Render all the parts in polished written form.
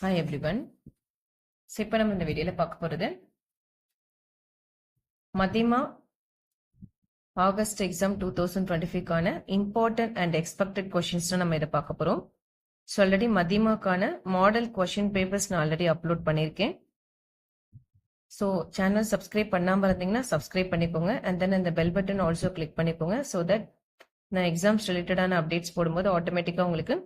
Hi everyone. இப்போ நம்ம இந்த வீடியோல பார்க்க போறது மதிமா ஆகஸ்ட் எக்ஸாம் 2025க்கான இம்பார்ட்டன்ட் அண்ட் எக்ஸ்பெக்டட் கொஸ்டின்ஸ் நம்ம இதை பார்க்க போறோம். ஸோ ஆல்ரெடி மதிமாக்கான மாடல் கொஸ்டின் பேப்பர்ஸ் நான் ஆல்ரெடி அப்லோட் பண்ணியிருக்கேன். ஸோ சேனல் சப்ஸ்கிரைப் பண்ணாமல் இருந்தீங்கன்னா சப்ஸ்கிரைப் பண்ணிக்கோங்க அண்ட் தென் இந்த பெல் பட்டன் ஆல்சோ கிளிக் பண்ணிக்கோங்க. ஸோ தட் நான் எக்ஸாம்ஸ் ரிலேட்டடான அப்டேட்ஸ் போடும்போது ஆட்டோமேட்டிக்காக உங்களுக்கு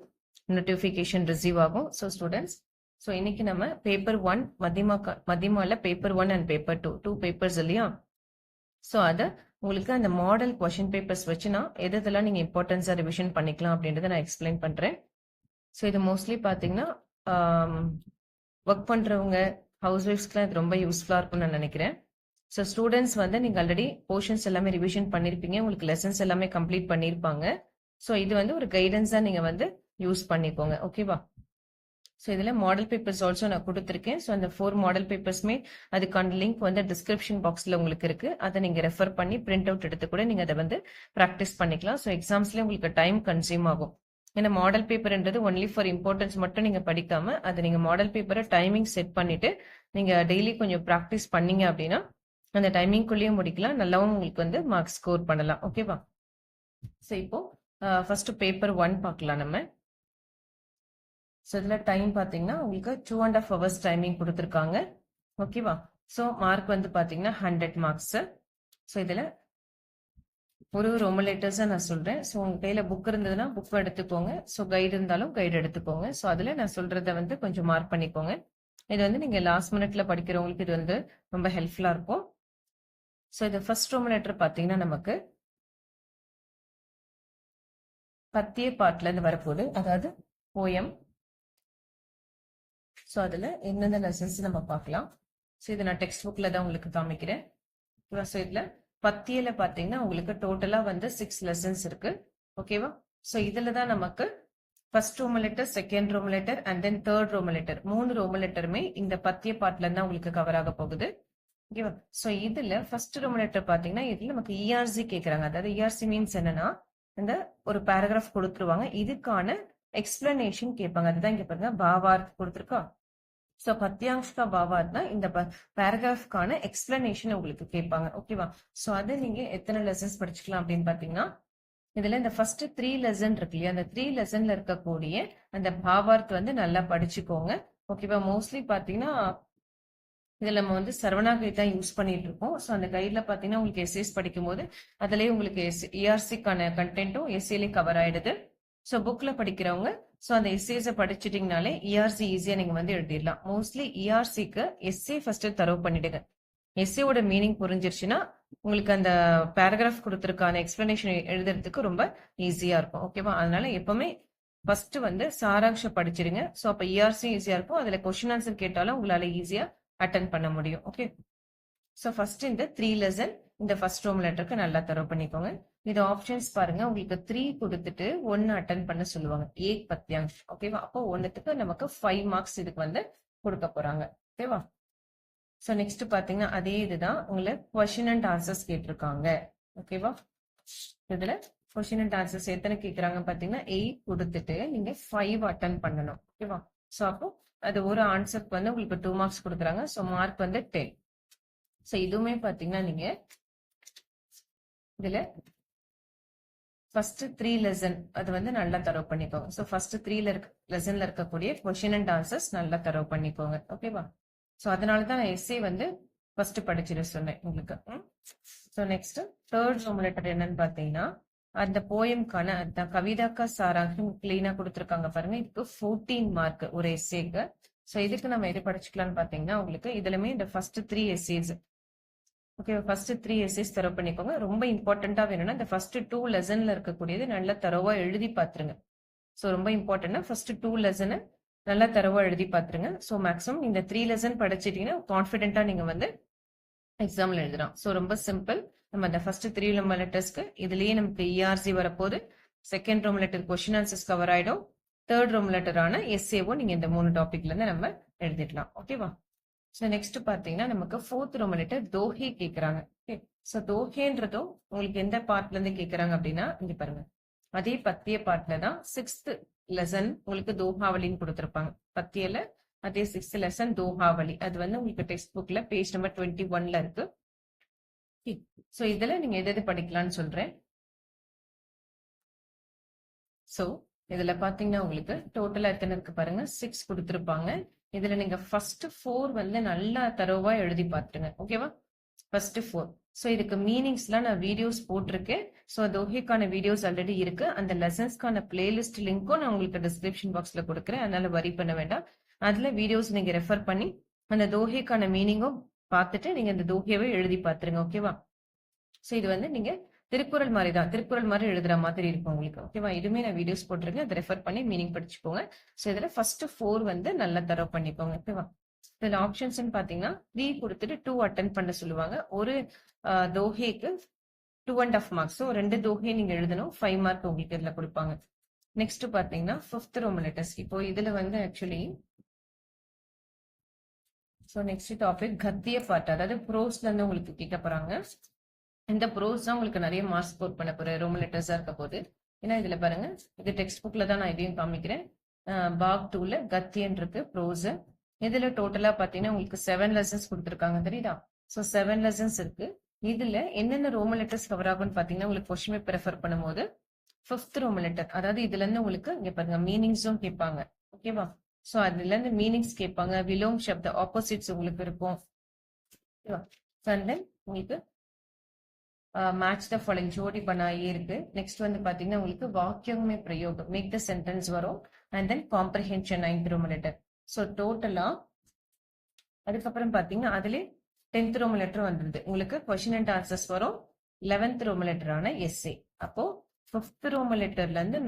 நோட்டிஃபிகேஷன் ரிசீவ் ஆகும். ஸோ ஸ்டூடெண்ட்ஸ், ஸோ இன்னைக்கு நம்ம பேப்பர் 1 மதிமால பேப்பர் 1 அண்ட் பேப்பர் 2 பேப்பர்ஸ் இல்லையா? ஸோ அதை உங்களுக்கு அந்த மாடல் கொஷின் பேப்பர்ஸ் வச்சுனா எதெல்லாம் நீங்கள் இம்பார்ட்டன்ஸாக ரிவிஷன் பண்ணிக்கலாம் அப்படின்றத நான் எக்ஸ்பிளைன் பண்ணுறேன். ஸோ இது மோஸ்ட்லி பார்த்தீங்கன்னா ஒர்க் பண்ணுறவங்க ஹவுஸ் ஒய்ஃப்ஸ்க்குலாம் இது ரொம்ப யூஸ்ஃபுல்லாக இருக்கும்னு நான் நினைக்கிறேன். ஸோ ஸ்டூடெண்ட்ஸ் வந்து நீங்கள் ஆல்ரெடி போர்ஷன்ஸ் எல்லாமே ரிவிஷன் பண்ணியிருப்பீங்க, உங்களுக்கு லெசன்ஸ் எல்லாமே கம்ப்ளீட் பண்ணியிருப்பாங்க. ஸோ இது வந்து ஒரு கைடன்ஸாக நீங்கள் வந்து யூஸ் பண்ணிக்கோங்க, ஓகேவா? ஸோ இதில் மாடல் பேப்பர்ஸ் ஆல்சோ நான் கொடுத்துருக்கேன். ஸோ அந்த 4 மாடல் பேப்பர்ஸ்மே அதுக்கான லிங்க் வந்து டிஸ்கிரிப்ஷன் பாக்ஸில் உங்களுக்கு இருக்கு. அதை நீங்கள் ரெஃபர் பண்ணி பிரிண்ட் அவுட் எடுத்து கூட நீங்கள் அதை வந்து ப்ராக்டிஸ் பண்ணிக்கலாம். ஸோ எக்ஸாம்ஸ்லேயே உங்களுக்கு டைம் கன்சியூம் ஆகும். ஏன்னா மாடல் பேப்பர்ன்றது ஒன்லி ஃபார் இம்பார்ட்டன்ஸ் மட்டும் நீங்கள் படிக்காம அதை நீங்கள் மாடல் பேப்பரை டைமிங் செட் பண்ணிட்டு நீங்கள் டெய்லி கொஞ்சம் ப்ராக்டிஸ் பண்ணீங்க அப்படின்னா அந்த டைமிங்குள்ளேயும் முடிக்கலாம், நல்லாவும் உங்களுக்கு வந்து மார்க்ஸ் ஸ்கோர் பண்ணலாம், ஓகேவா? ஸோ இப்போ ஃபர்ஸ்ட் பேப்பர் 1 பார்க்கலாம் நம்ம. ஸோ இதில் டைம் பார்த்தீங்கன்னா உங்களுக்கு 2.5 hours டைமிங் கொடுத்துருக்காங்க, ஓகேவா? ஸோ மார்க் வந்து பார்த்தீங்கன்னா 100 மார்க்ஸ். ஸோ இதில் ஒரு ரோமன் லெட்டர்ஸாக நான் சொல்கிறேன். ஸோ உங்கள் கையில் புக் இருந்ததுன்னா புக் எடுத்துக்கோங்க, ஸோ கைடு இருந்தாலும் கைடு எடுத்துக்கோங்க. ஸோ அதில் நான் சொல்கிறத வந்து கொஞ்சம் மார்க் பண்ணிக்கோங்க. இது வந்து நீங்கள் லாஸ்ட் மினிட்ல படிக்கிறவங்களுக்கு இது வந்து ரொம்ப ஹெல்ப்ஃபுல்லாக இருக்கும். ஸோ இது ஃபர்ஸ்ட் ரோமன் லெட்டர் பார்த்தீங்கன்னா நமக்கு பத்திய பாட்டிலேருந்து வரப்போகுது, அதாவது போயம். ஸோ அதில் எந்தெந்த லெசன்ஸ் நம்ம பார்க்கலாம். ஸோ இதை நான் டெக்ஸ்ட் புக்கில் தான் உங்களுக்கு காமிக்கிறேன். ஸோ இதில் பத்தியில் பார்த்தீங்கன்னா உங்களுக்கு டோட்டலாக வந்து 6 லெசன்ஸ் இருக்கு, ஓகேவா? ஸோ இதில் தான் நமக்கு first Roman letter, second Roman letter and then third Roman letter 3 Roman லெட்டருமே இந்த பத்திய பாட்டில தான் உங்களுக்கு கவர் ஆக போகுது, ஓகேவா? ஸோ இதில் ஃபர்ஸ்ட் ரோமன் லெட்டர் பார்த்தீங்கன்னா இதில் நமக்கு இஆர்சி கேட்குறாங்க. அதாவது இஆர்சி மீன்ஸ் என்னன்னா இந்த ஒரு பேராகிராஃப் கொடுத்துருவாங்க, இதுக்கான எக்ஸ்பிளனேஷன் கேட்பாங்க. அதுதான் இங்க பாருங்க பாவார்த் கொடுத்துருக்கா. ஸோ பத்தியாங்ஷ்கா பாவார்த்னா இந்த பேராகிராஃப்கான எக்ஸ்பிளனேஷன் உங்களுக்கு கேட்பாங்க, ஓகேவா? ஸோ அது நீங்க எத்தனை லெசன்ஸ் படிச்சுக்கலாம் அப்படின்னு பாத்தீங்கன்னா இதுல இந்த ஃபர்ஸ்ட் 3 லெசன் இருக்கு இல்லையா, அந்த 3 லெசன்ல இருக்கக்கூடிய அந்த பாவார்த் வந்து நல்லா படிச்சுக்கோங்க, ஓகேவா? மோஸ்ட்லி பாத்தீங்கன்னா இதுல நம்ம வந்து சரவணா கைட் தான் யூஸ் பண்ணிட்டு இருக்கோம். ஸோ அந்த கைட்ல பாத்தீங்கன்னா உங்களுக்கு எஸ்ஏஸ் படிக்கும் போது அதுலயே உங்களுக்கு இஆர்சிக்கான கண்டென்ட்டும் எஸ்ஏலே கவர் ஆயிடுது. ஸோ புக்ல படிக்கிறவங்க ஸோ அந்த எஸ்ஏஸை படிச்சுட்டீங்கனாலே இஆர்சி ஈஸியா நீங்க வந்து எழுதிடலாம். மோஸ்ட்லி இஆர்சிக்கு எஸ்ஏ ஃபர்ஸ்ட் தரவு பண்ணிடுங்க. எஸ்ஏவோட மீனிங் புரிஞ்சிருச்சுன்னா உங்களுக்கு அந்த பேராகிராஃப் கொடுத்துருக்கான எக்ஸ்பிளனேஷன் எழுதுறதுக்கு ரொம்ப ஈஸியா இருக்கும், ஓகேவா? அதனால எப்பவுமே ஃபர்ஸ்ட் வந்து சாராம்சம் படிச்சிருங்க. ஸோ அப்ப இஆர்சி ஈஸியா இருக்கும், அதுல கொஸ்டின் ஆன்சர் கேட்டாலும் உங்களால ஈஸியா அட்டன் பண்ண முடியும், ஓகே? ஸோ ஃபர்ஸ்ட் இந்த 3 லெசன் இந்த ஃபர்ஸ்ட் ரோமன் லெட்டருக்கு நல்லா தரவு பண்ணிக்கோங்க. இது ஆப்ஷன்ஸ் பாருங்க, உங்களுக்கு 3 கொடுத்துட்டு 1 அட்டன் பண்ண சொல்லுவாங்க, ஏக் பத்தியாங்ஷ், ஓகேவா? அப்போ ஒன்னுத்துக்கு நமக்கு 5 மார்க்ஸ் இதுக்கு வந்து கொடுக்க போறாங்க, ஓகேவா? ஸோ நெக்ஸ்ட் பாத்தீங்கன்னா அதே இதுதான் உங்களுக்கு கொஸ்டின் அண்ட் ஆன்சர்ஸ் கேட்டிருக்காங்க, ஓகேவா? இதுல கொஸ்டின் அண்ட் ஆன்சர்ஸ் எத்தனை கேட்கறாங்க பாத்தீங்கன்னா 8 கொடுத்துட்டு நீங்க 5 அட்டன் பண்ணணும், ஓகேவா? ஸோ அப்போ அது ஒரு ஆன்சருக்கு வந்து உங்களுக்கு 2 மார்க்ஸ் கொடுக்குறாங்க. ஸோ மார்க் வந்து 10. ஸோ இதுவுமே பாத்தீங்கன்னா நீங்க இதுல ஃபர்ஸ்ட் 3 லெசன் அது வந்து நல்லா தரவு பண்ணிக்கோங்க. ஸோ ஃபர்ஸ்ட் 3 லெசன்ல இருக்கக்கூடிய கொஸ்டின் அண்ட் ஆன்சர்ஸ் நல்லா தரவு பண்ணிக்கோங்க, ஓகேவா? ஸோ அதனால தான் நான் எஸ்ஏ வந்து ஃபர்ஸ்ட் படிச்சிட சொன்னேன் உங்களுக்கு. So next third Roman letter என்னன்னு பாத்தீங்கன்னா அந்த போயம்கான அந்த கவிதாக்கா சாராங்கம் கிளீனா கொடுத்துருக்காங்க பாருங்க. இதுக்கு 14 மார்க் ஒரு எஸ்ஏக்கு. ஸோ இதுக்கு நம்ம எது படிச்சுக்கலாம்னு பாத்தீங்கன்னா உங்களுக்கு இதுலமே இந்த first 3 essays, okay, first 3 essays தரவு பண்ணிக்கோங்க. ரொம்ப இம்பார்ட்டண்டா வேணும்னா இந்த ஃபர்ஸ்ட் 2 லெசன்ல இருக்கக்கூடியது நல்லா தரவா எழுதி பாத்துருங்க. ஸோ ரொம்ப இம்பார்ட்டன்ட்னா ஃபர்ஸ்ட் 2 லெசனை நல்லா தரவா எழுதி பாத்துருங்க. ஸோ மேக்ஸிமம் இந்த 3 லெசன் படிச்சிட்டீங்கன்னா கான்ஃபிடென்ட்டா நீங்க வந்து எக்ஸாம்ல எழுதலாம். ஸோ ரொம்ப சிம்பிள். நம்ம அந்த ஃபர்ஸ்ட் 3 ரோமன் லெட்டர்ஸ்க்கு இதுலயே நமக்கு இஆர்சி வரப்போது, second Roman letter question answers cover ஆயிடும், தேர்ட் ரோமன் லெட்டரான எஸ்ஏவும் நீங்க இந்த 3 டாபிக்ல இருந்து நம்ம எழுதிடலாம், ஓகேவா? ஸோ நெக்ஸ்ட் பாத்தீங்கன்னா நமக்கு 4th ரோமன் லெட்டர் தோஹே கேட்கறாங்க. ஓகே, ஸோ தோஹேன்றதும் உங்களுக்கு எந்த பார்ட்ல இருந்து கேட்கறாங்க அப்படின்னா இங்க பாருங்க, அதே பத்திய பார்ட்ல தான் 6th லெசன் உங்களுக்கு தோஹாவலின்னு கொடுத்திருப்பாங்க. பத்தியல அதே 6th லெசன் தோஹாவளி, அது வந்து உங்களுக்கு டெக்ஸ்ட் புக்ல பேஜ் நம்பர் 21ல இருக்கு. சோ இதுல நீங்க எது எது படிக்கலாம்னு சொல்றேன். சோ இதுல பாத்தீங்கன்னா உங்களுக்கு டோட்டலா எத்தனை இருக்கு பாருங்க, 6 கொடுத்திருப்பாங்க. இதுல நீங்க ஃபர்ஸ்ட் 4 வந்து நல்லா தரோவா எழுதி பாத்துருங்க. ஓகேவா? ஃபர்ஸ்ட் 4. சோ இதுக்கு மீனிங்ஸ்லாம் நான் வீடியோஸ் போட்டிருக்கேன். சோ தோஹேக்கான வீடியோஸ் ஆல்ரெடி இருக்கு. அந்த லெசன்ஸ்க்கான பிளேலிஸ்ட் லிங்க்கும் நான் உங்களுக்கு டிஸ்கிரிப்ஷன் பாக்ஸ்ல கொடுக்குறேன். அதனால வரி பண்ண வேண்டாம். அதுல வீடியோஸ் நீங்க ரெஃபர் பண்ணி அந்த தோஹேக்கான மீனிங்கும் பார்த்துட்டு நீங்க இந்த தோஹேவை எழுதி பாத்துருங்க. ஓகேவா? சோ இது வந்து நீங்க திருக்குறள் மாதிரி தான், திருக்குறள் மாதிரி எழுதுற மாதிரி இருக்கும் உங்களுக்கு. ஓகேவா? இதுவுமே நான் வீடியோஸ் போட்டிருக்கேன், அதை ரெஃபர் பண்ணி மீனிங் படிச்சுக்கோங்க. சோ இதுல ஃபர்ஸ்ட் 4 வந்து நல்லா தரவு பண்ணிக்கோங்க. ஓகேவா? இதுல ஆப்ஷன்ஸ் பாத்தீங்கன்னா 3 கொடுத்துட்டு 2 அட்டன் பண்ண சொல்லுவாங்க. ஒரு தோஹேக்கு 2.5 மார்க்ஸ். ஸோ 2 தோஹே நீங்க எழுதணும், 5 மார்க் உங்களுக்கு இதுல கொடுப்பாங்க. நெக்ஸ்ட் பாத்தீங்கன்னா 5th ரோமன் லெட்டர்ஸ். இப்போ இதுல வந்து ஆக்சுவலி சோ நெக்ஸ்ட் டாபிக் கத்திய பாட்டு, அதாவது ப்ரோஸ்ல இருந்து உங்களுக்கு கேட்க போறாங்க. இந்த ப்ரோஸ் தான் உங்களுக்கு நிறைய மார்க்ஸ் ஸ்கோர் பண்ண போற ரோமன் லெட்டர்ஸா இருக்க போது. ஏன்னா இதுல பாருங்க, இது டெக்ஸ்ட் புக்ல தான் நான் இதையும் காமிக்கிறேன். பாக் 2ல கத்தியன் இருக்கு ப்ரோஸ். இதுல டோட்டலா பாத்தீங்கன்னா உங்களுக்கு 7 லெசன்ஸ் கொடுத்துருக்காங்க, தெரியுதா? சோ 7 லெசன்ஸ் இருக்கு. இதுல என்னென்ன ரோமன் லெட்டர்ஸ் கவர் ஆகும்னு பாத்தீங்கன்னா உங்களுக்கு கொஸ்டின் பேப்பர் ரெஃபர் பண்ணும்போது 5th ரோமன் லெட்டர், அதாவது இதுல இருந்து உங்களுக்கு இங்க பாருங்க மீனிங்ஸும் கேட்பாங்க. ஓகேவா? சோ அதுல இருந்து மீனிங்ஸ் கேட்பாங்க. விலோம் சப்த ஆப்போசிட்ஸ் உங்களுக்கு இருக்கும். ஓகேவா? அண்ட் தென் உங்களுக்கு மேட்ச் த ஃபாலோயிங் ஜோடி பண்ணாயே இருக்கு. நெக்ஸ்ட் வந்து பாத்தீங்கன்னா உங்களுக்கு வாக்கியமே பிரயோகம், மேக் த சென்டென்ஸ் வரும். And then comprehension 9th Roman letter. So டோட்டலா அதுக்கப்புறம் பாத்தீங்கன்னா அதுல 10th ரோமன் லெட்டர் வந்துருது. உங்களுக்கு கொஸ்டின் அண்ட் ஆன்சர்ஸ் வரும். 11th Roman லெட்டரான S A. அப்போ 5th ரோமன் லெட்டர்ல இருந்து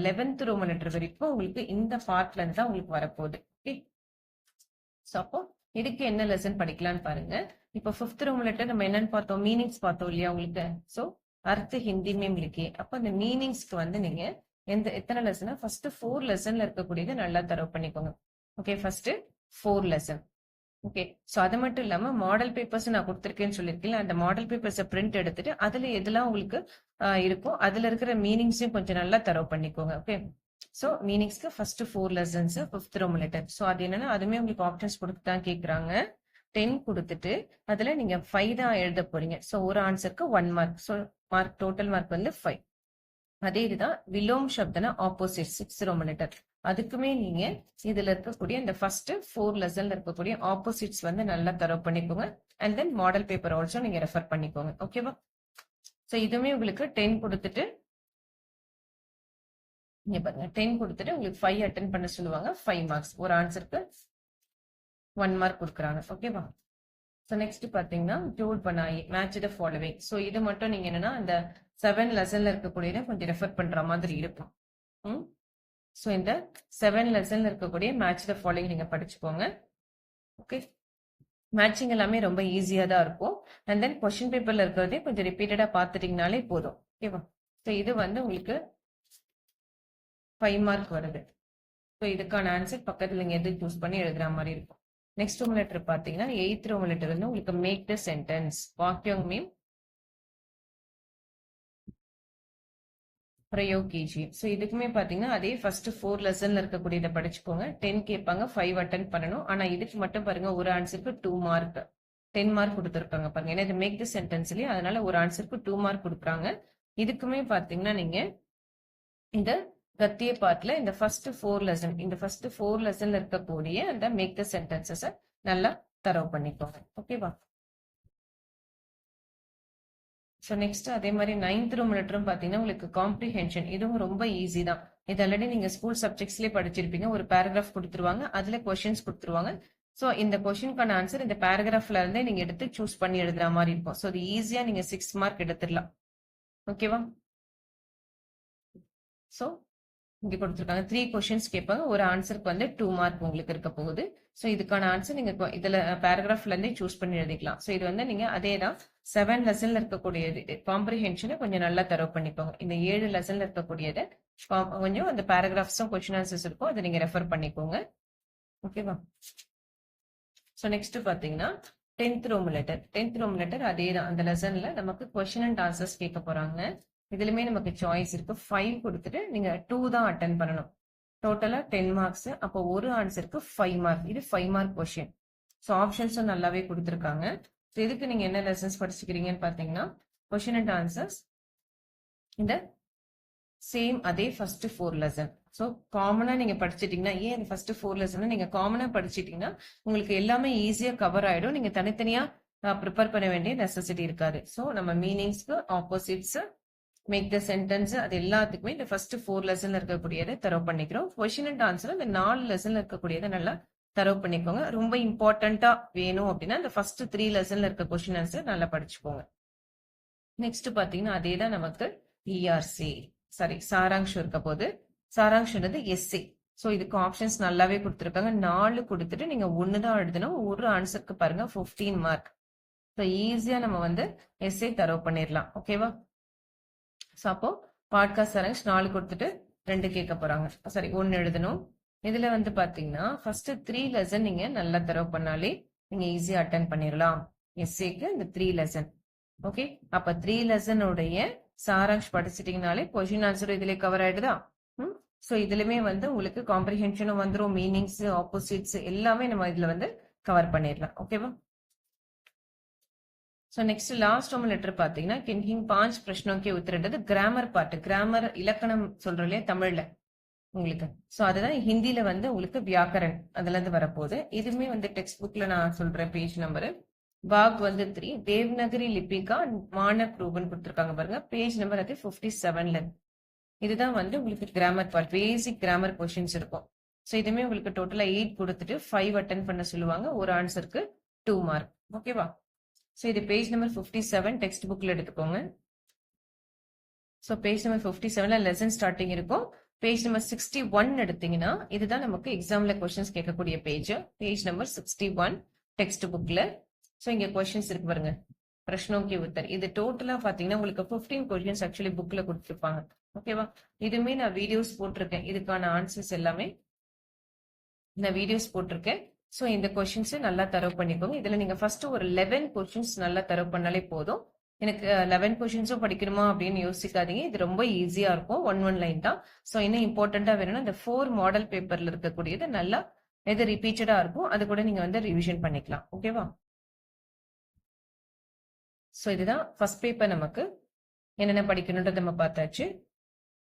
11th ரோமன் லெட்டர் வரைக்கும் உங்களுக்கு இந்த பார்ட்ல இருந்து தான் உங்களுக்கு வரப்போகுது. ஓகே, ஸோ அப்போ இதுக்கு என்ன லெசன் படிக்கலாம்னு பாருங்க. இப்போ 5th ரோமன் லெட்டர் நம்ம என்னன்னு பார்த்தோம், மீனிங்ஸ் பார்த்தோம் இல்லையா உங்களுக்கு. ஸோ அர்த்த ஹிந்தி மேம் लिखे. அப்போ அந்த மீனிங்ஸ்க்கு வந்து நீங்க எத்தனை லெசனா ஃபர்ஸ்ட் 4 லெசன்ல இருக்கக்கூடியது நல்லா தரவு பண்ணிக்கோங்க. Okay, first 4 lesson. Okay, so அது மட்டும் இல்லாம மாடல் பேப்பர்ஸ் நான் கொடுத்துருக்கேன்னு சொல்லியிருக்கேன். அந்த மாடல் பேப்பர்ஸை பிரிண்ட் எடுத்துட்டு அதுல எதெல்லாம் உங்களுக்கு இருக்கோ அதுல இருக்கிற மீனிங்ஸையும் கொஞ்சம் நல்லா தரவு பண்ணிக்கோங்க. ஓகே, சோ மீனிங்ஸ்க்கு first 4 lessons 5th Roman letter. So அது என்னன்னா அதுமே உங்களுக்கு ஆப்ஷன்ஸ் கொடுத்து தான் கேக்குறாங்க. 10 கொடுத்துட்டு அதுல நீங்க 5 தான் எழுத போறீங்க. சோ ஒரு ஆன்சருக்கு 1 mark. So mark total mark வந்து 5. அதே இதுதான் விலோம் சப்தனா ஆப்போசிட் 6th ரோமன் லெட்டர். அதுக்குமே நீங்க இதுல இருக்கக்கூடிய இந்த ஃபர்ஸ்ட் 4 லெசன்ல இருக்கக்கூடிய ஆப்போசிட்ஸ் வந்து நல்லா தரவு பண்ணிக்கோங்க. And then model paper also நீங்க ரெஃபர் பண்ணிக்கோங்க. ஓகேவா? சோ இதுவுமே உங்களுக்கு 10 கொடுத்துட்டு இங்க பாருங்க, 10 கொடுத்துட்டு உங்களுக்கு 5 அட்டென்ட் பண்ண சொல்லுவாங்க. 5 மார்க்ஸ். ஒரு ஆன்சருக்கு 1 மார்க் கொடுக்குறாங்க. ஓகேவா? ஸோ நெக்ஸ்ட் பாத்தீங்கன்னா ஜோட் பண்ணாயி மேட்ச் த ஃபாலோவிங். ஸோ இது மட்டும் நீங்க என்னன்னா அந்த 7 லெசன்ல இருக்கக்கூடியதை கொஞ்சம் ரெஃபர் பண்ற மாதிரி இருக்கும். ஸோ இந்த 7 லெசன்ல இருக்கக்கூடிய மேட்ச் த ஃபாலோவிங் நீங்க படிச்சுக்கோங்க. ஓகே, மேட்சிங் எல்லாமே ரொம்ப ஈஸியா தான் இருக்கும். அண்ட் தென் கொஸ்டின் பேப்பர்ல இருக்கிறதே கொஞ்சம் ரிப்பீட்டடா பாத்துட்டீங்கனாலே போதும். ஓகேவா? ஸோ இது வந்து உங்களுக்கு 5 மார்க் வருது. ஸோ இதுக்கான ஆன்சர் பக்கத்துல நீங்க எது சூஸ் பண்ணி எழுதுற மாதிரி இருக்கும். நெக்ஸ்ட் ரோமன் லெட்டர் பாத்தீங்கன்னா 8th ரோமன் லெட்டர் வந்து உங்களுக்கு மேக் த சென்டென்ஸ் வாக்கியம் மீம் பிரயோக் கேஜி. ஸோ இதுக்குமே பாத்தீங்கன்னா அதே ஃபர்ஸ்ட் 4 லெசன்ல இருக்கக்கூடியதை படிச்சுக்கோங்க. 10 கேட்பாங்க, 5 அட்டன் பண்ணணும். ஆனா இதுக்கு மட்டும் பாருங்க ஒரு ஆன்சருக்கு 2 மார்க், 10 மார்க் கொடுத்துருக்காங்க பாருங்க. ஏன்னா இது மேக் த சென்டென்ஸ்லயே, அதனால ஒரு ஆன்சருக்கு 2 மார்க் கொடுக்குறாங்க. இதுக்குமே பாத்தீங்கன்னா நீங்க இந்த கத்திய பார்ட்ல இந்த ஃபர்ஸ்ட் 4 லெசன், இந்த ஃபர்ஸ்ட் 4 லெசன்ல இருக்கக்கூடிய அந்த மேக் த சென்டென்சஸ் நல்லா தரவு பண்ணிக்கோங்க. ஓகேவா? ஸோ நெக்ஸ்ட் அதே மாதிரி 9th ரோமன் லெட்டரும் பாத்தீங்கன்னா உங்களுக்கு காம்ப்ரிஹென்ஷன். இதுவும் ரொம்ப ஈஸி தான். இது ஆல்ரெடி நீங்க ஸ்கூல் சப்ஜெக்ட்ஸ்லயே படிச்சிருப்பீங்க. ஒரு பேராகிராஃப் கொடுத்துருவாங்க, அதுல கொஸ்டின்ஸ் கொடுத்துருவாங்க. ஸோ இந்த கொஸ்டினுக்கான ஆன்சர் இந்த பேராகிராஃப்ல இருந்தே நீங்க எடுத்து சூஸ் பண்ணி எழுதுற மாதிரி இருக்கும். ஸோ இது ஈஸியா நீங்க 6 மார்க் எடுத்துடலாம். ஓகேவா? ஸோ இங்க கொடுத்துருக்காங்க 3 கொஸ்டின்ஸ் கேட்பாங்க. ஒரு ஆன்சருக்கு வந்து 2 மார்க் உங்களுக்கு இருக்க போகுது. ஸோ இதுக்கான ஆன்சர் நீங்க இதுல பேராகிராஃப்ல இருந்தே சூஸ் பண்ணி எழுதிக்கலாம். ஸோ இது வந்து நீங்க அதே தான் 7 லெசன்ல இருக்கக்கூடியது காம்ப்ரிஹென்ஷனை கொஞ்சம் நல்லா தரவு பண்ணிக்கோங்க. இந்த 7 லெசன்ல இருக்கக்கூடியதை கொஞ்சம் அந்த பேராகிராஃப்ஸும் கொஸ்டின் ஆன்சர்ஸ் இருக்கும், அதை நீங்க ரெஃபர் பண்ணிக்கோங்க. ஓகேவா? ஸோ நெக்ஸ்ட் பாத்தீங்கன்னா 10th Roman letter. 10th Roman letter அதே தான். அந்த லெசன்ல நமக்கு கொஸ்டின் அண்ட் ஆன்சர்ஸ் கேட்க போறாங்க. இதுலயுமே நமக்கு சாய்ஸ் இருக்கு. 5 கொடுத்துட்டு நீங்க 2 தான் அட்டன் பண்ணணும். டோட்டலா 10 மார்க்ஸ். அப்போ ஒரு ஆன்சருக்கு 5 மார்க். இது 5 மார்க் கொஸ்டின். ஸோ ஆப்ஷன்ஸும் நல்லாவே கொடுத்துருக்காங்க. ஸோ இதுக்கு நீங்க என்ன லெசன்ஸ் படிச்சுக்கிறீங்கன்னு பார்த்தீங்கன்னா கொஸ்டின் அண்ட் ஆன்சர்ஸ் இந்த சேம் அதே ஃபர்ஸ்ட் 4 லெசன். ஸோ காமனா நீங்க படிச்சிட்டீங்கன்னா, ஏன் அந்த ஃபர்ஸ்ட் 4 லெசன் நீங்க காமனா படிச்சிட்டீங்கன்னா உங்களுக்கு எல்லாமே ஈஸியா கவர் ஆயிடும். நீங்க தனித்தனியா ப்ரிப்பேர் பண்ண வேண்டிய நெசசிட்டி இருக்காது. ஸோ நம்ம மீனிங்ஸ்க்கு ஆப்போசிட்ஸ் மேக் த சென்டென்ஸ் அது எல்லாத்துக்குமே இந்த ஃபர்ஸ்ட் 4 லெசன்ல இருக்கக்கூடியதை தரவு பண்ணிக்கிறோம். கொஸ்டின் அண்ட் ஆன்சர் இந்த 4 லெசன்ல இருக்கக்கூடியதை நல்லா தரவு பண்ணிக்கோங்க. ரொம்ப இம்பார்ட்டண்டா வேணும் அப்படின்னா இந்த ஃபர்ஸ்ட் 3 லெசன்ல இருக்க கொஸ்டின் ஆன்சர் நல்லா படிச்சுக்கோங்க. நெக்ஸ்ட் பாத்தீங்கன்னா அதே தான் நமக்கு இஆர்சி சாரி சாராங்ஷம் இருக்க போது. சாராங்ஷம்ன்றது எஸ்ஏ. ஸோ இதுக்கு ஆப்ஷன்ஸ் நல்லாவே கொடுத்துருக்காங்க. 4 கொடுத்துட்டு நீங்க 1 தான் எழுதணும். ஒரு ஆன்சருக்கு பாருங்க 15 மார்க். ஸோ ஈஸியா நம்ம வந்து எஸ்ஏ தரவு பண்ணிடலாம். ஓகேவா? ஸோ அப்போ பாட்காஸ்ட் சாராங்ஷ் 4 கொடுத்துட்டு 2 கேட்க போறாங்க. சாரி 1 எழுதணும். இதுல வந்து பாத்தீங்கன்னா ஃபர்ஸ்ட் 3 லெசன் நீங்க நல்லா தரவு பண்ணாலே நீங்க ஈஸியா அட்டன் பண்ணிடலாம் எஸ்ஏக்கு இந்த 3 லெசன். ஓகே, அப்ப 3 லெசன் உடைய சாராங்ஷ் படிச்சிட்டீங்கனாலே கொஸ்டின் ஆன்சர் இதுல கவர் ஆயிடுதா? சோ இதுலயுமே வந்து உங்களுக்கு காம்ப்ரிஹென்ஷனும் வந்துரும், மீனிங்ஸ் ஆப்போசிட்ஸ் எல்லாமே நம்ம இதுல வந்து கவர் பண்ணிடலாம். ஓகேவா? So next last Roman letter பாத்தீங்கன்னா किन्हीं 5 प्रश्नों के उत्तर கிராமர் பார்ட். கிராமர் இலக்கணம் சொல்றோம் இல்லையா தமிழ்ல உங்களுக்கு. சோ அதுதான் ஹிந்தில வந்து உங்களுக்கு வியாக்கரன் அதுல இருந்து வரப்போகுது. இதுமே வந்து டெக்ஸ்ட் புக்ல நான் சொல்றேன் பேஜ் நம்பர். பாக் வந்து 3 தேவ்நகரி லிபிகா மானக் ரூபன் கொடுத்துருக்காங்க பாருங்க. பேஜ் நம்பர் அது 57ல. இதுதான் வந்து உங்களுக்கு கிராமர் பார்ட். பேசிக் கிராமர் கொஸ்டின்ஸ் இருக்கும். ஸோ இதுமே உங்களுக்கு டோட்டலா 8 கொடுத்துட்டு 5 அட்டன் பண்ண சொல்லுவாங்க. ஒரு ஆன்சருக்கு 2 மார்க். ஓகேவா? ஸோ இது பேஜ் நம்பர் 57 டெக்ஸ்ட் புக்ல எடுத்துக்கோங்க. ஸோ பேஜ் நம்பர் 57ல லெசன் ஸ்டார்டிங் இருக்கும். பேஜ் நம்பர் 61 எடுத்தீங்கன்னா இதுதான் நமக்கு எக்ஸாம்ல கொஸ்டின்ஸ் கேட்கக்கூடிய பேஜ். பேஜ் நம்பர் 61 டெக்ஸ்ட் புக்ல. ஸோ இங்க கொஸ்டின்ஸ் இருக்கு பாருங்க. பிரஷ்னோக்கி உத்தர். இது டோட்டலா பாத்தீங்கன்னா உங்களுக்கு 15 கொஸ்டின்ஸ் ஆக்சுவலி புக்ல கொடுத்துருப்பாங்க. ஓகேவா? இதுமே நான் வீடியோஸ் போட்டிருக்கேன். இதுக்கான ஆன்சர்ஸ் எல்லாமே நான் வீடியோஸ் போட்டிருக்கேன். ஸோ இந்த கொஸ்டின்ஸ் நல்லா தரவு பண்ணிக்கோங்க. இதுல நீங்க ஃபர்ஸ்ட் ஒரு 11 கொஸ்டின்ஸ் நல்லா தரவு பண்ணாலே போதும். எனக்கு 11 கொஸ்டின்ஸும் படிக்கணுமா அப்படின்னு யோசிக்காதீங்க. இது ரொம்ப ஈஸியா இருக்கும். ஒன் லைன் தான். ஸோ இன்னும் இம்பார்ட்டண்டா வேணும்னா இந்த 4 மாடல் பேப்பர்ல இருக்கக்கூடியது நல்லா எது ரிப்பீட்டடா இருக்கும் அது கூட நீங்க வந்து ரிவிஷன் பண்ணிக்கலாம். ஓகேவா? ஸோ இதுதான் ஃபர்ஸ்ட் பேப்பர். நமக்கு என்னென்ன படிக்கணும்ன்றது நம்ம பார்த்தாச்சு.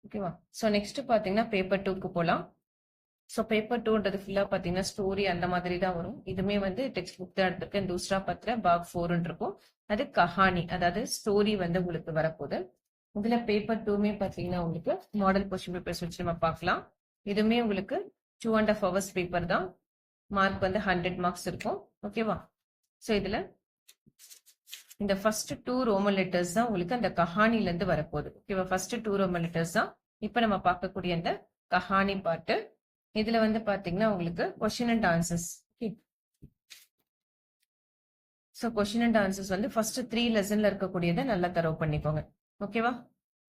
ஓகேவா? ஸோ நெக்ஸ்ட் பாத்தீங்கன்னா பேப்பர் 2க்கு போலாம். ஸோ பேப்பர் 2ன்றது ஃபுல்லா பாத்தீங்கன்னா ஸ்டோரி அந்த மாதிரி தான் வரும். இதுமே வந்து டெக்ஸ்ட் புக் தான் எடுத்திருக்கேன். தூஸ்ரா பத்திர பாக் 4 இருக்கும். அது கஹானி அதாவது ஸ்டோரி வந்து உங்களுக்கு வரப்போகுது. இதுல பேப்பர் 2மே பாத்தீங்கன்னா உங்களுக்கு மாடல் கொஸ்டின் பேப்பர்ஸ் வச்சு நம்ம பார்க்கலாம். இதுமே உங்களுக்கு 2.5 hours பேப்பர் தான். மார்க் வந்து 100 மார்க்ஸ் இருக்கும். ஓகேவா? ஸோ இதுல இந்த ஃபர்ஸ்ட் 2 ரோமன் லெட்டர்ஸ் தான் உங்களுக்கு அந்த கஹானில இருந்து வரப்போகுது. ஓகேவா? ஃபர்ஸ்ட் 2 ரோமன் லெட்டர்ஸ் தான் இப்ப நம்ம பார்க்கக்கூடிய அந்த கஹானி பாட்டு. இதுல வந்து பாத்தீங்கன்னா உங்களுக்கு question and answers. So question and answers வந்து ஃபர்ஸ்ட் 3 லெசன்ல இருக்கக்கூடியதை நல்லா தரவு பண்ணிக்கோங்க. ஓகேவா?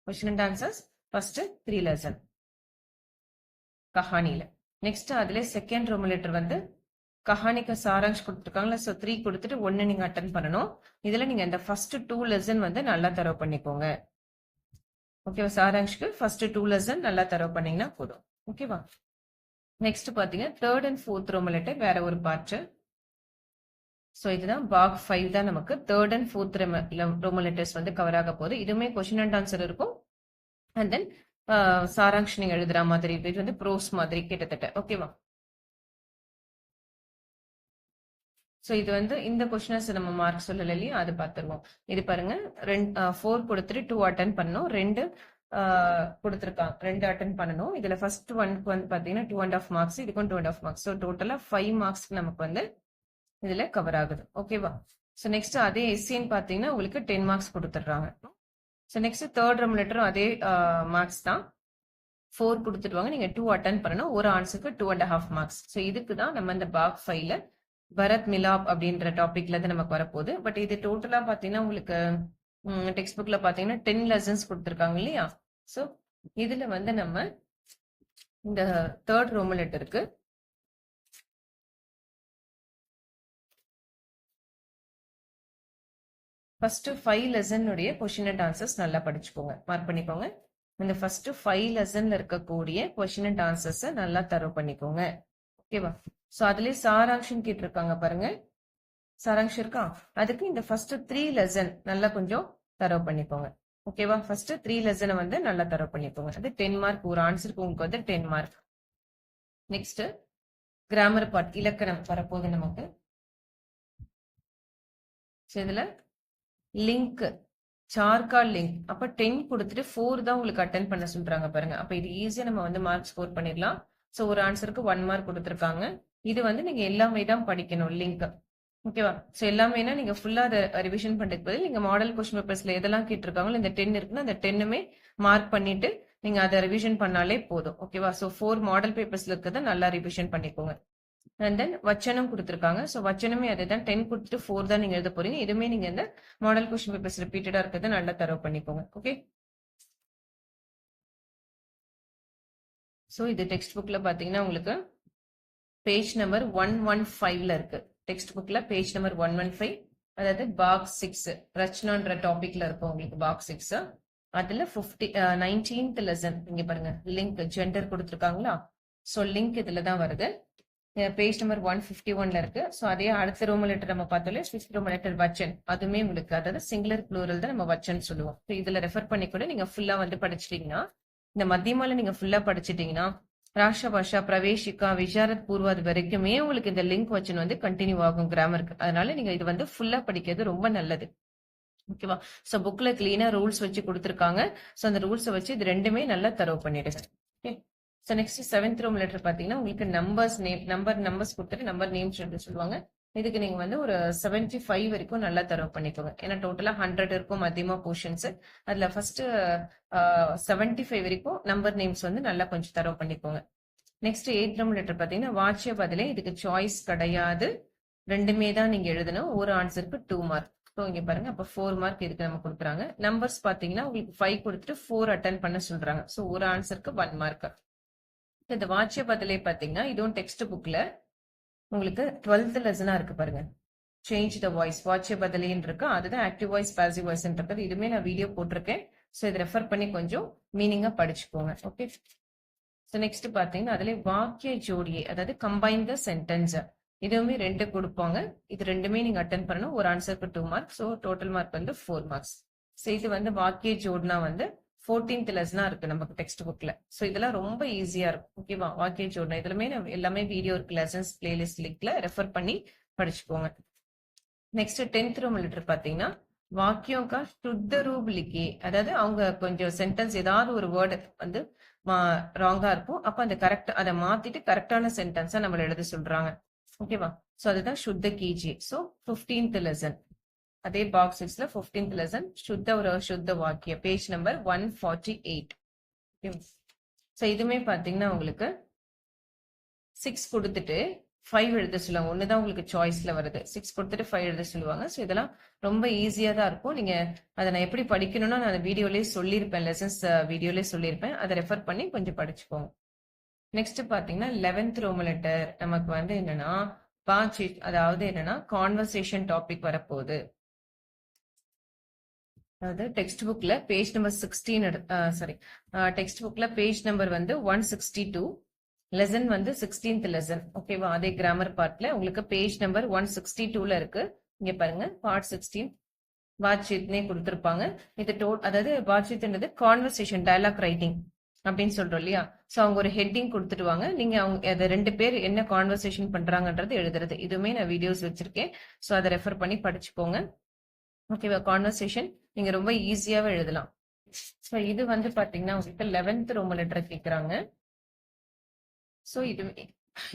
Question and answers first 3 lesson கஹானில. நெக்ஸ்ட் அதுல செகண்ட் ரோமன் லெட்டர் வந்து கஹானிக்கு சாராங்ஷ் கொடுத்துருக்காங்களா. ஸோ 3 கொடுத்துட்டு 1 நீங்க அட்டன் பண்ணணும். இதுல நீங்க இந்த ஃபர்ஸ்ட் 2 லெசன் வந்து நல்லா தரவு பண்ணிக்கோங்க. ஓகேவா? சாராங்ஷ்க்கு ஃபர்ஸ்ட் 2 லெசன் நல்லா தரவு பண்ணீங்கன்னா போதும். ஓகேவா? நெக்ஸ்ட் பாத்தீங்கன்னா third and fourth Roman letter வேற ஒரு பார்ட். ஸோ இதுதான் பாக் 5 தான் நமக்கு third and fourth Roman letters வந்து கவர் ஆக போகுது. இதுவுமே கொஸ்டின் அண்ட் ஆன்சர் இருக்கும். அண்ட் தென் சாராங்ஷ் நீங்க எழுதுற மாதிரி இது வந்து ப்ரோஸ் மாதிரி கிட்டத்தட்ட. ஓகேவா? ஸோ இது வந்து இந்த கொஸ்டினஸ் நம்ம மார்க் சொல்லல இல்லையா, அது பார்த்துருவோம். இது பாருங்க 4 கொடுத்துட்டு 2 அட்டன் பண்ணணும். 2 கொடுத்துருக்காங்க, 2 அட்டன் பண்ணணும். இதுல ஃபர்ஸ்ட் ஒன்க்கு வந்து பாத்தீங்கன்னா 2.5 மார்க்ஸ், இதுக்கும் 2.5 மார்க்ஸ். ஸோ டோட்டலா 5 மார்க்ஸ்க்கு நமக்கு வந்து இதுல கவர் ஆகுது. ஓகேவா? ஸோ நெக்ஸ்ட் அதே எஸ்சின்னு பாத்தீங்கன்னா உங்களுக்கு 10 மார்க்ஸ் கொடுத்துட்றாங்க. ஸோ நெக்ஸ்ட் தேர்ட் ரோமன் லெட்டரும் அதே மார்க்ஸ் தான். 4 கொடுத்துடுவாங்க. நீங்க 2 அட்டன் பண்ணணும். ஒரு ஆன்சருக்கு 2.5 மார்க்ஸ். ஸோ இதுக்கு தான் நம்ம இந்த பாக் 5ல பரத் மிலாப் அப்படின்ற டாபிக்ல இருந்து நமக்கு வரப்போகுது. பட் இது டோட்டலா பாத்தீங்கன்னா உங்களுக்கு டெக்ஸ்ட் புக்ல பாத்தீங்கன்னா 10 லெசன்ஸ் கொடுத்துருக்காங்க இல்லையா. சோ இதுல வந்து நம்ம இந்த தேர்ட் ரோமன் லெட்டருக்கு ஃபர்ஸ்ட் 5 லெசன் உடைய கொஸ்டின் அண்ட் ஆன்சர்ஸ் நல்லா படிச்சுக்கோங்க, மார்க் பண்ணிக்கோங்க. இந்த ஃபர்ஸ்ட் 5 லெசன்ல இருக்கக்கூடிய கொஸ்டின் அண்ட் ஆன்சர்ஸ் நல்லா தரவு பண்ணிக்கோங்க. ஓகேவா? சோ அதுலயே சாராங்ஷம் கேட்டிருக்காங்க பாருங்க. சாராங்ஷம் இருக்கா? அதுக்கு இந்த ஃபர்ஸ்ட் 3 லெசன் நல்லா கொஞ்சம் தரவு பண்ணிக்கோங்க. ஓகேவா? ஃபர்ஸ்ட் 3 லெசனை வந்து நல்லா தரவு பண்ணிக்கோங்க. அது 10 மார்க் ஒரு ஆன்சருக்கு உங்களுக்கு வந்து 10 மார்க். நெக்ஸ்ட் கிராமர் பார்ட் இலக்கணம் வரப்போகுது நமக்கு. இதுல லிங்க் சார்கால் லிங்க் அப்ப 10 கொடுத்துட்டு 4 தான் உங்களுக்கு அட்டென்ட் பண்ண சொல்றாங்க பாருங்க. அப்ப இது ஈஸியா நம்ம வந்து மார்க் ஸ்கோர் பண்ணிடலாம். சோ ஒரு ஆன்சருக்கு 1 மார்க் கொடுத்துருக்காங்க. இது வந்து நீங்க எல்லாமே தான் படிக்கணும் லிங்க். ஓகேவா? சோ எல்லாமேனா நீங்க ஃபுல்லா அதை ரிவிஷன் பண்றதுக்கு பதில் நீங்க மாடல் கொஸ்டின் பேப்பர்ஸ்ல எதெல்லாம் கேட்டிருக்காங்களோ இந்த 10 இருக்குன்னா அந்த 10மே மார்க் பண்ணிட்டு நீங்க அதை ரிவிஷன் பண்ணாலே போதும். ஓகேவா? சோ 4 மாடல் பேப்பர்ஸ்ல இருக்கிறத நல்லா ரிவிஷன் பண்ணிக்கோங்க. அண்ட் தென் வச்சனம் கொடுத்துருக்காங்க. ஸோ வச்சனமே அதுதான் 10 கொடுத்துட்டு 4 தான் நீங்க எழுத போறீங்க. இதுவுமே நீங்க இந்த மாடல் கொஸ்டின் பேப்பர்ஸ் ரிப்பீட்டடா இருக்கிறத நல்லா தரவு பண்ணிக்கோங்க. ஓகே. ஸோ இது டெக்ஸ்ட் புக்ல பாத்தீங்கன்னா உங்களுக்கு பேஜ் நம்பர் 115ல இருக்கு. டெக்ஸ்ட் புக்ல பேஜ் நம்பர் 115, அதாவது பாக்ஸ் 6 ரச்சனான்ற டாபிக்ல இருக்கும் உங்களுக்கு பாக்ஸ் 6. அதுல 19th லெசன் இங்க பாருங்க லிங்க் ஜெண்டர் கொடுத்துருக்காங்களா? ஸோ லிங்க் இதுல தான் வருது. பேஜ் நம்பர் 151ல இருக்கு. ஸோ அதே அடுத்த ரோமன் லெட்டர் நம்ம பார்த்தோம்ல, ஃபிஃப்த் ரோமன் லெட்டர் வச்சன், அதுவுமே உங்களுக்கு அதாவது சிங்குலர் ப்ளூரல் தான் நம்ம வச்சன் சொல்லுவோம். ஸோ இதுல ரெஃபர் பண்ணி கூட நீங்க ஃபுல்லா வந்து படிச்சிட்டீங்கன்னா, இந்த மத்தியமால நீங்க ஃபுல்லா படிச்சிட்டீங்கன்னா ராஷ்டிர பாஷா பிரவேசிக்கா விசாரத் பூர்வாது வரைக்குமே உங்களுக்கு இந்த லிங்க் வச்சன் வந்து கண்டினியூ ஆகும் கிராமருக்கு. அதனால நீங்க இது வந்து ஃபுல்லா படிக்கிறது ரொம்ப நல்லது. ஓகேவா? ஸோ புக்ல கிளீனா ரூல்ஸ் வச்சு கொடுத்துருக்காங்க. ஸோ அந்த ரூல்ஸை வச்சு இது ரெண்டுமே நல்லா தரவு பண்ணிடுங்க. Okay. So next 7th Roman letter பார்த்தீங்கன்னா உங்களுக்கு நம்பர்ஸ் நேம் நம்பர்ஸ் கொடுத்துட்டு நம்பர் நேம்ஸ் சொல்லுவாங்க. இதுக்கு நீங்க வந்து ஒரு 75 வரைக்கும் நல்லா தரவு பண்ணிக்கோங்க. ஏன்னா டோட்டலா 100 இருக்கும் மத்தியமா போர்ஷன்ஸ். அதுல ஃபர்ஸ்ட் 75 வரைக்கும் நம்பர் நேம்ஸ் வந்து நல்லா கொஞ்சம் தரவு பண்ணிக்கோங்க. நெக்ஸ்ட் 8th ரோம் லெட்டர் பார்த்தீங்கன்னா வாட்சிய பதிலே இதுக்கு சாய்ஸ் கிடையாது, ரெண்டுமே தான் நீங்க எழுதணும். ஒரு ஆன்சருக்கு 2 மார்க். ஸோ இங்க பாருங்க, அப்ப 4 மார்க் இதுக்கு நம்ம கொடுக்குறாங்க. நம்பர்ஸ் பாத்தீங்கன்னா உங்களுக்கு 5 கொடுத்துட்டு 4 அட்டன் பண்ண சொல்றாங்க. ஸோ ஒரு ஆன்சருக்கு 1 மார்க். இந்த வாட்சிய பதிலே பாத்தீங்கன்னா இதுவும் டெக்ஸ்ட் புக்ல உங்களுக்கு 12th லெசனா இருக்கு பாருங்க. சேஞ்ச் த வாய்ஸ் வாட்சிய பதிலேன்னு இருக்கு. அதுதான் ஆக்டிவ் வாய்ஸ் பாசிவ் வாய்ஸ் இருக்கிறது. இதுமே நான் வீடியோ போட்டிருக்கேன். ஸோ இதை ரெஃபர் பண்ணி கொஞ்சம் மீனிங்கா படிச்சுக்கோங்க. ஓகே. ஸோ நெக்ஸ்ட் பாத்தீங்கன்னா அதுல வாக்கிய ஜோடியை அதாவது கம்பைன் த சென்டென்ஸ், இதுவுமே 2 கொடுப்பாங்க. இது ரெண்டுமே நீங்க அட்டன் பண்ணணும். ஒரு ஆன்சருக்கு 2 மார்க். ஸோ டோட்டல் மார்க் வந்து 4 மார்க்ஸ். ஸோ இது வந்து வாக்கிய ஜோட்னா வந்து 14th லெசனா இருக்கு நமக்கு டெக்ஸ்ட் புக்ல. ஸோ இதெல்லாம் ரொம்ப ஈஸியா இருக்கும். ஓகேவா? வாக்கிய ஜோட்னா இதுலமே எல்லாமே வீடியோ இருக்கு, லெசன்ஸ் பிளேலிஸ்ட் லிங்க்ல ரெஃபர் பண்ணி படிச்சுக்கோங்க. நெக்ஸ்ட் 10th ரோம் லெட்டர் பாத்தீங்கன்னா வாக்கியம் கா சுத்த ரூப் லிக்கே, அதாவது அவங்க கொஞ்சம் சென்டென்ஸ் ஏதாவது ஒரு வேர்டு வந்து ராங்கா இருக்கும். அப்ப அந்த கரெக்ட் அதை மாத்திட்டு கரெக்டான சென்டென்ஸா நம்மள எழுத சொல்றாங்க. ஓகேவா? சோ அதுதான் சுத்த கீஜி. சோ 15th லெசன் அதே பாக்ஸ் 6ல 15th லெசன் சுத்த ஒரு சுத்த வாக்கிய பேஜ் நம்பர் 148. சோ இதுமே பாத்தீங்கன்னா உங்களுக்கு 6 கொடுத்துட்டு 5 எழுத சொல்லுவாங்க. ஒண்ணுதான் உங்களுக்கு சாய்ஸ்ல வருது. 6 கொடுத்துட்டு 5 எழுத சொல்லுவாங்க. ஸோ இதெல்லாம் ரொம்ப ஈஸியா தான் இருக்கும். நீங்க அதை நான் எப்படி படிக்கணும்னா நான் வீடியோலயே சொல்லியிருப்பேன், லெசன்ஸ் வீடியோலயே சொல்லியிருப்பேன். அதை ரெஃபர் பண்ணி கொஞ்சம் படிச்சுக்கோங்க. நெக்ஸ்ட் பாத்தீங்கன்னா 11th ரோமன் லெட்டர் நமக்கு வந்து என்னன்னா அதாவது என்னன்னா கான்வர்சேஷன் டாபிக் வரப்போகுது. அதாவது டெக்ஸ்ட் புக்ல பேஜ் நம்பர் 16 டெக்ஸ்ட் புக்ல பேஜ் நம்பர் வந்து 162, லெசன் வந்து 16th லெசன். ஓகேவா? அதே கிராமர் பார்ட்ல உங்களுக்கு பேஜ் நம்பர் 162ல இருக்கு. இங்க பாருங்க, பார்ட் 16 வாட்சித்னே கொடுத்திருப்பாங்க. இது அதாவது வாட்சித்ன்றது கான்வர்சேஷன் டயலாக் ரைட்டிங் அப்படின்னு சொல்றோம் இல்லையா? சோ அவங்க ஒரு ஹெட்டிங் கொடுத்துடுவாங்க. நீங்க அவங்க அதை 2 பேர் என்ன கான்வர்சேஷன் பண்றாங்கன்றது எழுதுறது. இதுவுமே நான் வீடியோஸ் வச்சிருக்கேன். சோ அதை ரெஃபர் பண்ணி படிச்சுக்கோங்க. ஓகேவா? கான்வர்சேஷன் நீங்க ரொம்ப ஈஸியாவே எழுதலாம். சோ இது வந்து பாத்தீங்கன்னா உங்களுக்கு 11th ரோமன் லெட்டர் கேக்குறாங்க. சோ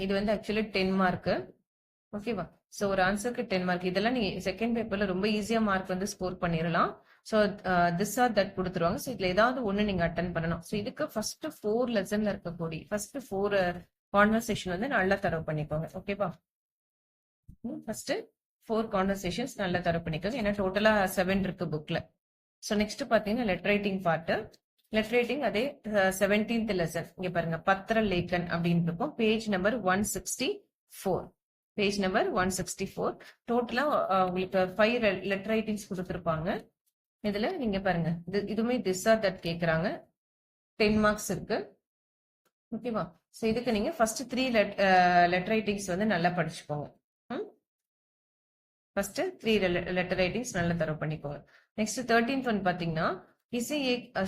இது வந்து ஆக்சுவலி 10 மார்க். ஓகேவா? சோ ஒரு ஆன்சருக்கு 10 மார்க். இதெல்லாம் நீங்க செகண்ட் பேப்பர்ல ரொம்ப ஈஸியா மார்க் வந்து ஸ்கோர் பண்ணிடலாம். சோ திஸ் ஆர் தட் கொடுத்துருவாங்க. சோ இதுல ஏதாவது ஒண்ணு நீங்க அட்டன் பண்ணணும். சோ இதுக்கு ஃபர்ஸ்ட் 4 லெசன்ல இருக்கக்கூடிய ஃபர்ஸ்ட் 4 கான்வர்சேஷன் வந்து நல்லா தரவு பண்ணிக்கோங்க. ஓகேவா? ஃபர்ஸ்ட் 4 கான்வர்சேஷன்ஸ் நல்லா தரவு பண்ணிக்கோங்க. ஏன்னா டோட்டலா 7 இருக்கு புக்ல. சோ நெக்ஸ்ட் பாத்தீங்கன்னா letter writing part. Letter writing அதே 17th லெசன். இங்க பாருங்க, பத்திர லேக்கன் அப்படின்னு இருக்கும். Page number 164. Page number 164. டோட்டலா உங்களுக்கு 5 லெட்டர் ரைட்டிங்ஸ் கொடுத்துருப்பாங்க. இதுல நீங்க பாருங்க, இதுவுமே திஸ் ஆர் தட் கேக்குறாங்க. 10 மார்க்ஸ் இருக்கு. ஓகேவா? ஸோ இதுக்கு நீங்க ஃபர்ஸ்ட் 3 லெட்டர் ரைட்டிங்ஸ் வந்து நல்லா படிச்சுக்கோங்க. ஃபர்ஸ்ட் 3 லெட்டர் ரைட்டிங்ஸ் நல்லா தரவு பண்ணிக்கோங்க. நெக்ஸ்ட் 13th ஒன் பாத்தீங்கன்னா இசை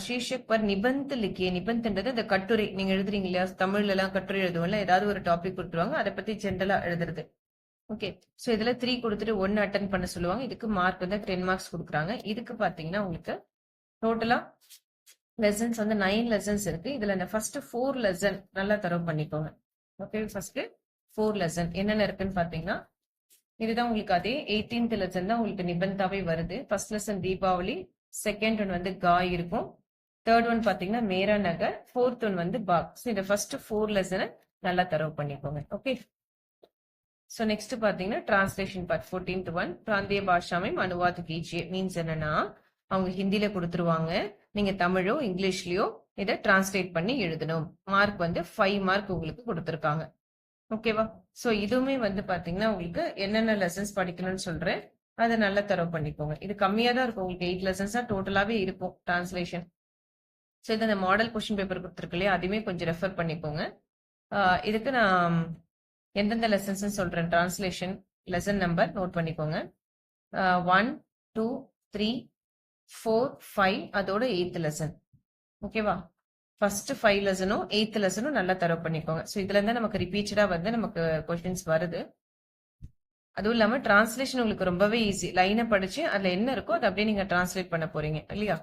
ஷீர்ஷக் பர் நிபந்த் லிக்கிய. நிபந்த்ன்றது இந்த கட்டுரை நீங்க எழுதுறீங்க இல்லையா, தமிழ்ல எல்லாம் கட்டுரை எழுதுவோம்ல, ஏதாவது ஒரு டாபிக் கொடுத்துருவாங்க, அதை பத்தி ஜென்ரலா எழுதுறது. ஓகே, ஸோ இதுல 3 கொடுத்துட்டு 1 அட்டன் பண்ண சொல்லுவாங்க. இதுக்கு மார்க் வந்து 10 மார்க்ஸ் கொடுக்குறாங்க. இதுக்கு பாத்தீங்கன்னா உங்களுக்கு டோட்டலா லெசன்ஸ் வந்து 9 லெசன்ஸ் இருக்கு. இதுல இந்த ஃபர்ஸ்ட் 4 லெசன் நல்லா தரவு பண்ணிக்கோங்க. ஓகே, ஃபர்ஸ்ட் 4 லெசன் என்னென்ன இருக்குன்னு பாத்தீங்கன்னா இதுதான் உங்களுக்கு அதே 18th லெசன் தான் உங்களுக்கு நிபந்தாவே வருது. First lesson Deepavali, second one வந்து காய் இருக்கும், தேர்ட் ஒன் பாத்தீங்கன்னா மேரா நகர், ஃபோர்த் ஒன் வந்து பாக். ஸோ இந்த ஃபர்ஸ்ட் 4 லெசனை நல்லா தரவு பண்ணிக்கோங்க. ஓகே, ஸோ நெக்ஸ்ட் பாத்தீங்கன்னா டிரான்ஸ்லேஷன் பார்ட் 14th ஒன் பிராந்திய பாஷாமையும் அனுவாத் கீஜியே. மீன்ஸ் என்னன்னா அவங்க ஹிந்தில கொடுத்துருவாங்க, நீங்க தமிழோ இங்கிலீஷ்லயோ இதை டிரான்ஸ்லேட் பண்ணி எழுதணும். மார்க் வந்து 5 மார்க் உங்களுக்கு கொடுத்துருக்காங்க. ஓகேவா? சோ இதுவுமே வந்து பாத்தீங்கன்னா உங்களுக்கு என்னென்ன லெசன்ஸ் படிக்கணும்னு சொல்றேன், அதை நல்லா தரவு பண்ணிக்கோங்க. இது கம்மியா தான் இருக்கும், உங்களுக்கு 8 லெசன்ஸ் தான் டோட்டலாவே இருக்கும் டிரான்ஸ்லேஷன். ஸோ இது அந்த மாடல் கொஸ்டின் பேப்பர் கொடுத்துருக்கு இல்லையா, அதுவுமே கொஞ்சம் ரெஃபர் பண்ணிக்கோங்க. இதுக்கு நான் எந்தெந்த லெசன்ஸ் சொல்றேன், டிரான்ஸ்லேஷன் லெசன் நம்பர் நோட் பண்ணிக்கோங்க. 1, 2, 3, 4, 5 அதோட 8th லெசன். ஓகேவா? ஃபர்ஸ்ட் 5 லெசனும் 8th லெசனும் நல்லா தரவு பண்ணிக்கோங்க. ஸோ இதுல இருந்தா நமக்கு ரிப்பீட்டடா வந்து நமக்கு கொஸ்டின்ஸ் வருது. அதுவும் இல்லாம டிரான்ஸ்லேஷன் உங்களுக்கு ரொம்பவே ஈஸி. லைனை படிச்சு அதுல என்ன இருக்கோ அதை அப்படியே நீங்க டிரான்ஸ்லேட் பண்ண போறீங்க இல்லையா?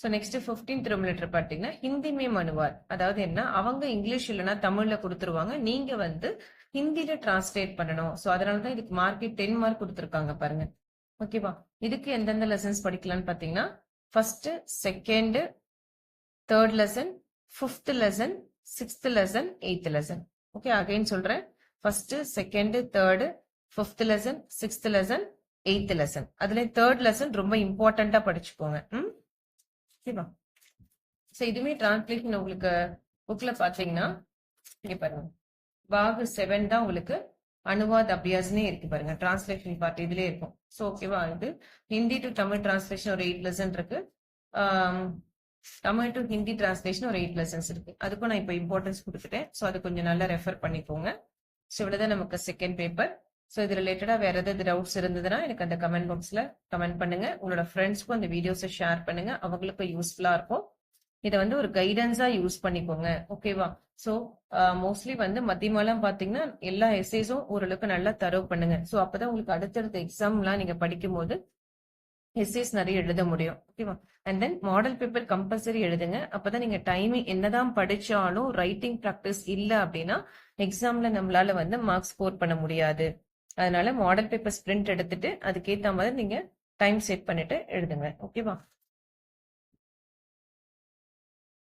So next 15th room letter பார்த்தீங்கன்னா ஹிந்தி மேம் அனுவார். அதாவது என்ன, அவங்க இங்கிலீஷ் இல்லைன்னா தமிழ்ல கொடுத்துருவாங்க, நீங்க வந்து ஹிந்தில டிரான்ஸ்லேட் பண்ணணும். ஸோ அதனாலதான் இதுக்கு மார்க்கே 10 மார்க் கொடுத்துருக்காங்க பாருங்க. ஓகேவா? இதுக்கு எந்தெந்த லெசன்ஸ் படிக்கலாம்னு பாத்தீங்கன்னா first, second, third lesson, 5th lesson, 6th lesson, 8th lesson. Okay, again சொல்றேன், first, second, third, 5th lesson, 6th lesson, 8th lesson. அதுல தேர்ட் லெசன் ரொம்ப இம்பார்ட்டண்டா படிச்சுக்கோங்க. ஓகேவா? சோ இதுமே டிரான்ஸ்லேஷன் உங்களுக்கு புக்ல பாத்தீங்கன்னா இங்க பாருங்க, பாக் 7 தான் உங்களுக்கு அனுவாத் அபியாஸ்னே இருக்கு பாருங்க, டிரான்ஸ்லேஷன் பார்ட் இதுலயே இருக்கும். சோ ஓகேவா? இது ஹிந்தி டு தமிழ் டிரான்ஸ்லேஷன் ஒரு 8 லெசன் இருக்கு, தமிழ் டு ஹிந்தி டிரான்ஸ்லேஷன் ஒரு 8 லெசன்ஸ் இருக்கு. அதுக்கும் நான் இப்போ இம்பார்ட்டன்ஸ் கொடுத்துட்டேன். ஸோ அது கொஞ்சம் நல்லா ரெஃபர் பண்ணிக்கோங்க. ஸோ இவ்வளவுதான் நமக்கு செகண்ட் பேப்பர். ஸோ இது ரிலேட்டடா வேற ஏதாவது டவுட்ஸ் இருந்ததுன்னா எனக்கு அந்த கமெண்ட் பாக்ஸ்ல கமெண்ட் பண்ணுங்க. உங்களோட ஃப்ரெண்ட்ஸ்க்கும் அந்த வீடியோஸை ஷேர் பண்ணுங்க, அவங்களுக்கும் யூஸ்ஃபுல்லா இருக்கும். இதை வந்து ஒரு கைடன்ஸா யூஸ் பண்ணிக்கோங்க. ஓகேவா? ஸோ மோஸ்ட்லி வந்து மத்தியமெல்லாம் பாத்தீங்கன்னா எல்லா எஸ்ஏஸும் ஓரளவுக்கு நல்லா தரவு பண்ணுங்க. ஸோ அப்பதான் உங்களுக்கு அடுத்தடுத்த எக்ஸாம்லாம் நீங்க படிக்கும் போது எஸ்ஏஸ் நிறைய எழுத முடியும். ஓகேவா? And then model paper compulsory எழுதுங்க. அப்பதான் நீங்க டைமிங் என்னதான் படிச்சாலும் ரைட்டிங் ப்ராக்டிஸ் இல்ல அப்படின்னா எக்ஸாம்ல நம்மளால வந்து மார்க்ஸ் ஸ்கோர் பண்ண முடியாது. அதனால மாடல் பேப்பர் ஸ்பிரிண்ட் எடுத்துட்டு அதுக்கேத்த மாதிரி நீங்க டைம் செட் பண்ணிட்டு எழுதுங்க. ஓகேவா?